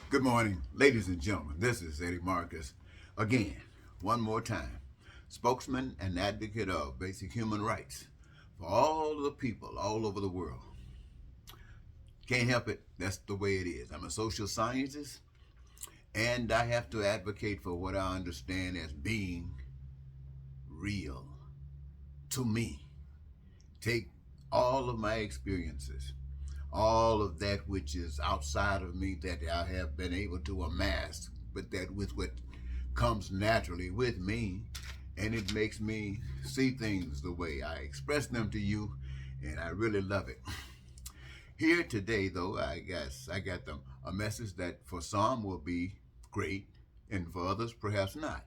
Good morning, ladies and gentlemen. This is Eddie Marcus. Again, one more time, spokesman and advocate of basic human rights for all the people all over the world. Can't help it. That's the way it is. I'm a social scientist, and I have to advocate for what I understand as being real to me. Take all of my experiences, all of that which is outside of me that I have been able to amass, but that with what comes naturally with me, and it makes me see things the way I express them to you, and I really love it. Here today, though, I guess I got a message that for some will be great, and for others perhaps not.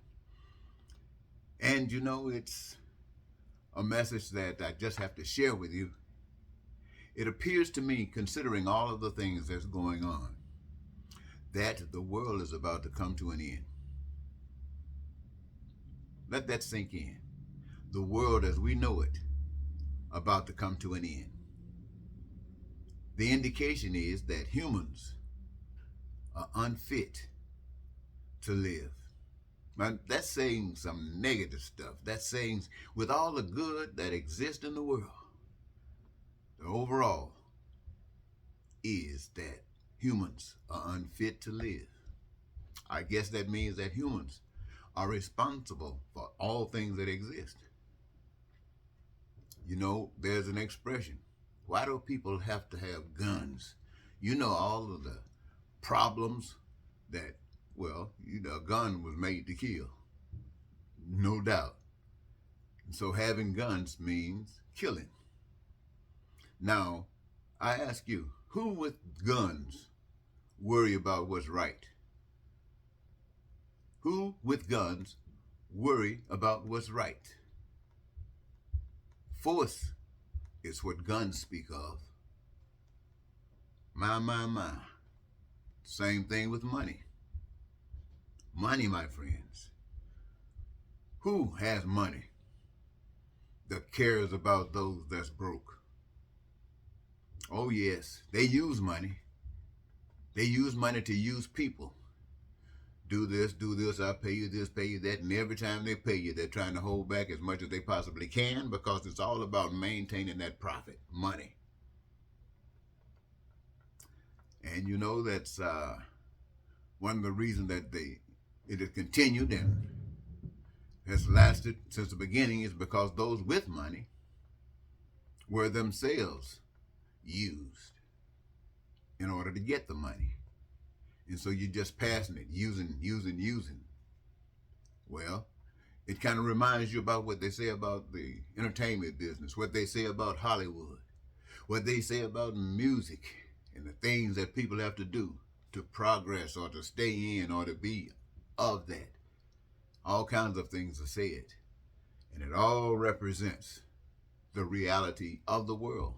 And it's a message that I just have to share with you. It appears to me, considering all of the things that's going on, that the world is about to come to an end. Let that sink in. The world as we know it about to come to an end. The indication is that humans are unfit to live. Now, that's saying some negative stuff. That's saying with all the good that exists in the world, the overall is that humans are unfit to live. I guess that means that humans are responsible for all things that exist. There's an expression. Why do people have to have guns? All of the problems that, a gun was made to kill. No doubt. And so having guns means killing. Now, I ask you, who with guns worry about what's right? Who with guns worry about what's right? Force is what guns speak of. My. Same thing with money. Money, my friends. Who has money that cares about those that's broke? Oh, yes, they use money. They use money to use people. Do this, I'll pay you this, pay you that. And every time they pay you, they're trying to hold back as much as they possibly can because it's all about maintaining that profit, money. And that's one of the reasons that it has continued and has lasted since the beginning is because those with money were themselves used in order to get the money. And so you're just passing it, using. Well, it kind of reminds you about what they say about the entertainment business, what they say about Hollywood, what they say about music, and the things that people have to do to progress or to stay in or to be of that. All kinds of things are said. And it all represents the reality of the world.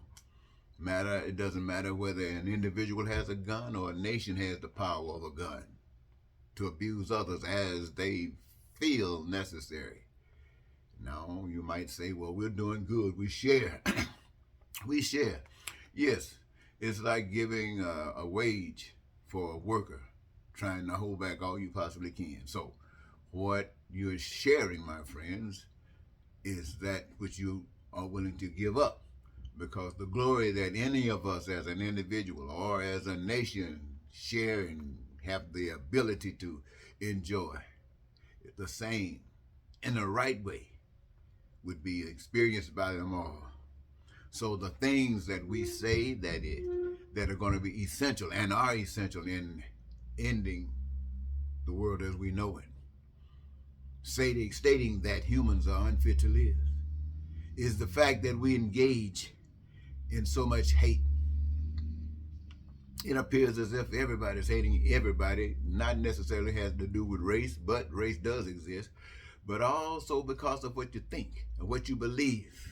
It doesn't matter whether an individual has a gun or a nation has the power of a gun to abuse others as they feel necessary. Now, you might say, well, we're doing good. We share. We share. Yes, it's like giving a wage for a worker, trying to hold back all you possibly can. So what you're sharing, my friends, is that which you are willing to give up. Because the glory that any of us as an individual or as a nation share and have the ability to enjoy the same in the right way would be experienced by them all. So the things that we say that are going to be essential and are essential in ending the world as we know it, stating that humans are unfit to live, is the fact that we engage in so much hate. It appears as if everybody's hating everybody, not necessarily has to do with race, but race does exist, but also because of what you think and what you believe.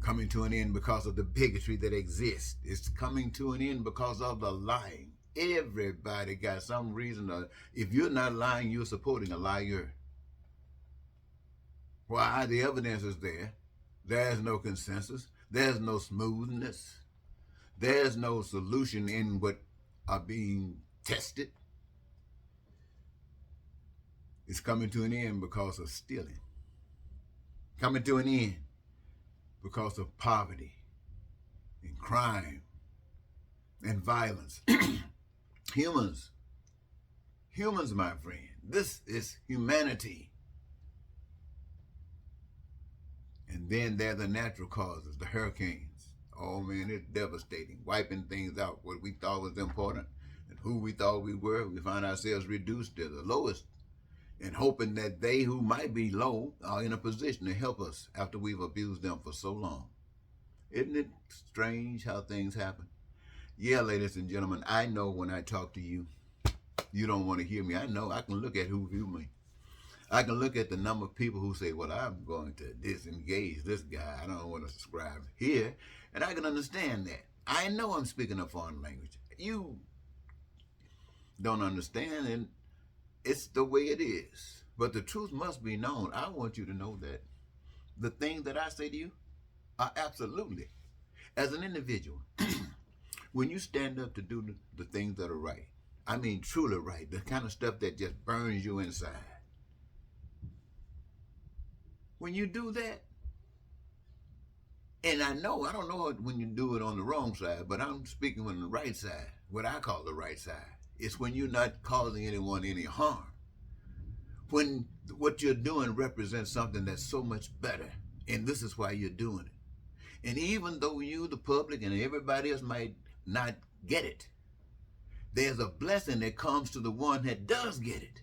Coming to an end because of the bigotry that exists. It's coming to an end because of the lying. Everybody got some reason if you're not lying, you're supporting a liar. Why? The evidence is there. There's no consensus. There's no smoothness. There's no solution in what are being tested. It's coming to an end because of stealing. Coming to an end because of poverty and crime and violence. Humans, my friend, this is humanity. And then there are the natural causes, the hurricanes. Oh man, it's devastating, wiping things out. What we thought was important and who we thought we were, we find ourselves reduced to the lowest, and hoping that they who might be low are in a position to help us after we've abused them for so long. Isn't it strange how things happen? Yeah, ladies and gentlemen, I know when I talk to you, you don't want to hear me. I know. I can look at who view me. I can look at the number of people who say, well, I'm going to disengage this guy. I don't want to subscribe here. And I can understand that. I know I'm speaking a foreign language. You don't understand, and it's the way it is. But the truth must be known. I want you to know that the things that I say to you are absolutely, as an individual, when you stand up to do the things that are right, I mean truly right, the kind of stuff that just burns you inside. When you do that, and I don't know when you do it on the wrong side, but I'm speaking on the right side, what I call the right side. It's when you're not causing anyone any harm. When what you're doing represents something that's so much better, and this is why you're doing it. And even though you, the public, and everybody else might not get it, there's a blessing that comes to the one that does get it,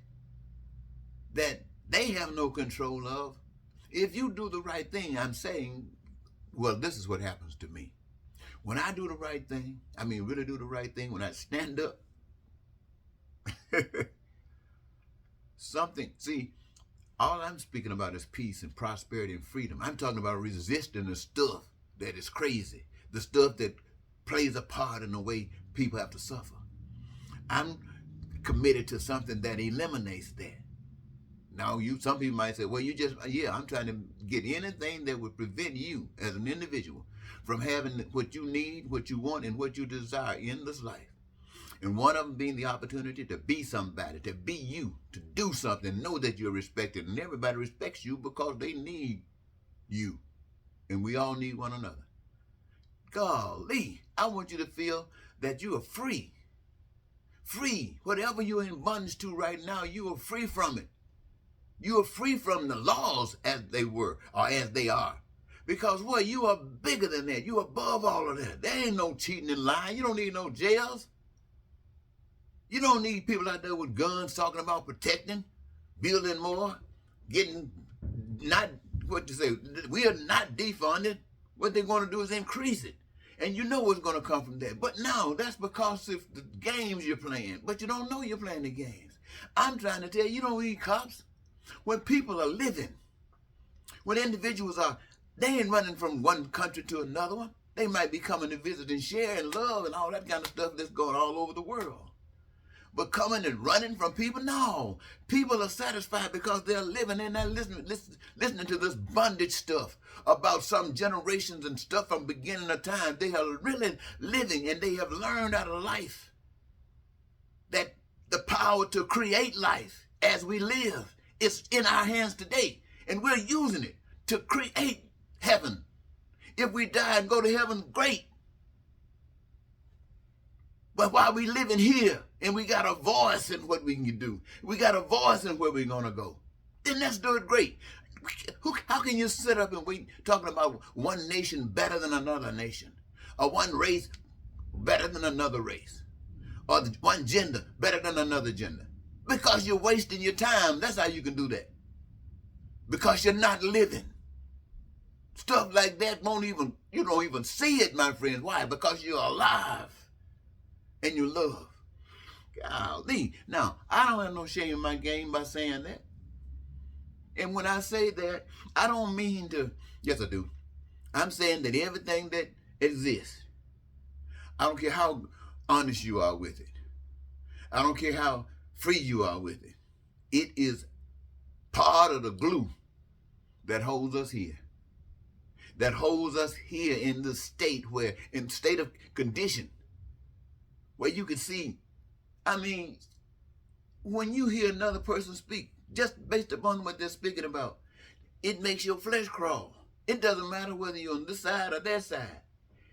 that they have no control of. If you do the right thing, I'm saying, well, this is what happens to me. When I do the right thing, I mean really do the right thing, when I stand up, see, all I'm speaking about is peace and prosperity and freedom. I'm talking about resisting the stuff that is crazy, the stuff that plays a part in the way people have to suffer. I'm committed to something that eliminates that. Now, some people might say, well, I'm trying to get anything that would prevent you as an individual from having what you need, what you want, and what you desire in this life. And one of them being the opportunity to be somebody, to be you, to do something, know that you're respected. And everybody respects you because they need you. And we all need one another. Golly, I want you to feel that you are free. Free. Whatever you're in bondage to right now, you are free from it. You are free from the laws as they were or as they are. Because what? You are bigger than that. You are above all of that. There ain't no cheating and lying. You don't need no jails. You don't need people out there with guns talking about protecting, building more, getting not, we are not defunded. What they're going to do is increase it. And you know what's going to come from that. But no, that's because of the games you're playing. But you don't know you're playing the games. I'm trying to tell you, you don't need cops. When people are living, when individuals they ain't running from one country to another one. They might be coming to visit and share and love and all that kind of stuff that's going all over the world. But coming and running from people, no. People are satisfied because they're living. They're not listening to this bondage stuff about some generations and stuff from beginning of time. They are really living, and they have learned out of life that the power to create life as we live is in our hands today. And we're using it to create heaven. If we die and go to heaven, great. But while we living here, and we got a voice in what we can do, we got a voice in where we're going to go, then let's do it great. How can you sit up and we talking about one nation better than another nation, or one race better than another race, or one gender better than another gender? Because you're wasting your time. That's how you can do that. Because you're not living. Stuff like that you don't even see it, my friends. Why? Because you're alive and you love. Golly. Now, I don't have no shame in my game by saying that. And when I say that, I don't mean to, yes I do. I'm saying that everything that exists, I don't care how honest you are with it. I don't care how free you are with it. It is part of the glue that holds us here. That holds us here in the state of condition where you can see, I mean, when you hear another person speak, just based upon what they're speaking about, it makes your flesh crawl. It doesn't matter whether you're on this side or that side.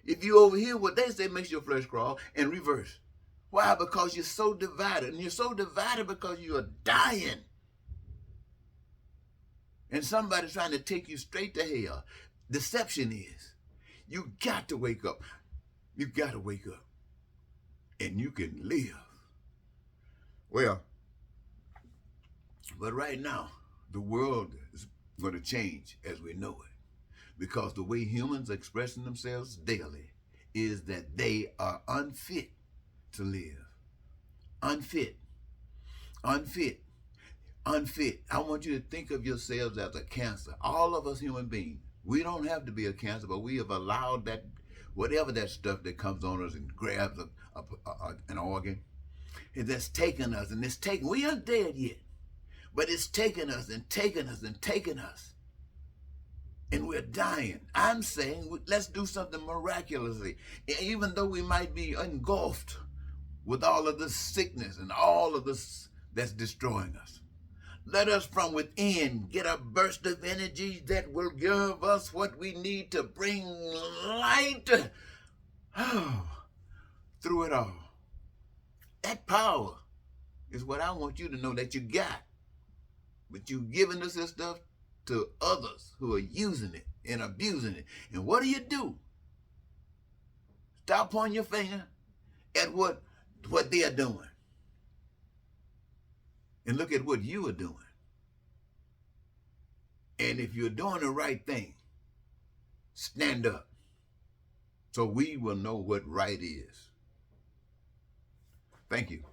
If you overhear what they say, it makes your flesh crawl, and reverse. Why? Because you're so divided. And you're so divided because you are dying. And somebody's trying to take you straight to hell. Deception is. You got to wake up. You got to wake up. And you can live. Well, but right now, the world is going to change as we know it. Because the way humans are expressing themselves daily is that they are unfit to live. Unfit. Unfit. Unfit. I want you to think of yourselves as a cancer. All of us human beings. We don't have to be a cancer, but we have allowed that, whatever that stuff that comes on us and grabs an organ, and that's taken us, and it's taken. We aren't dead yet, but it's taken us and taken us and taken us. And we're dying. I'm saying let's do something miraculously. Even though we might be engulfed with all of this sickness and all of this that's destroying us. Let us from within get a burst of energy that will give us what we need to bring light through it all. That power is what I want you to know that you got. But you've given us this stuff to others who are using it and abusing it. And what do? Stop pointing your finger at what they are doing. And look at what you are doing. And if you're doing the right thing, stand up so we will know what right is. Thank you.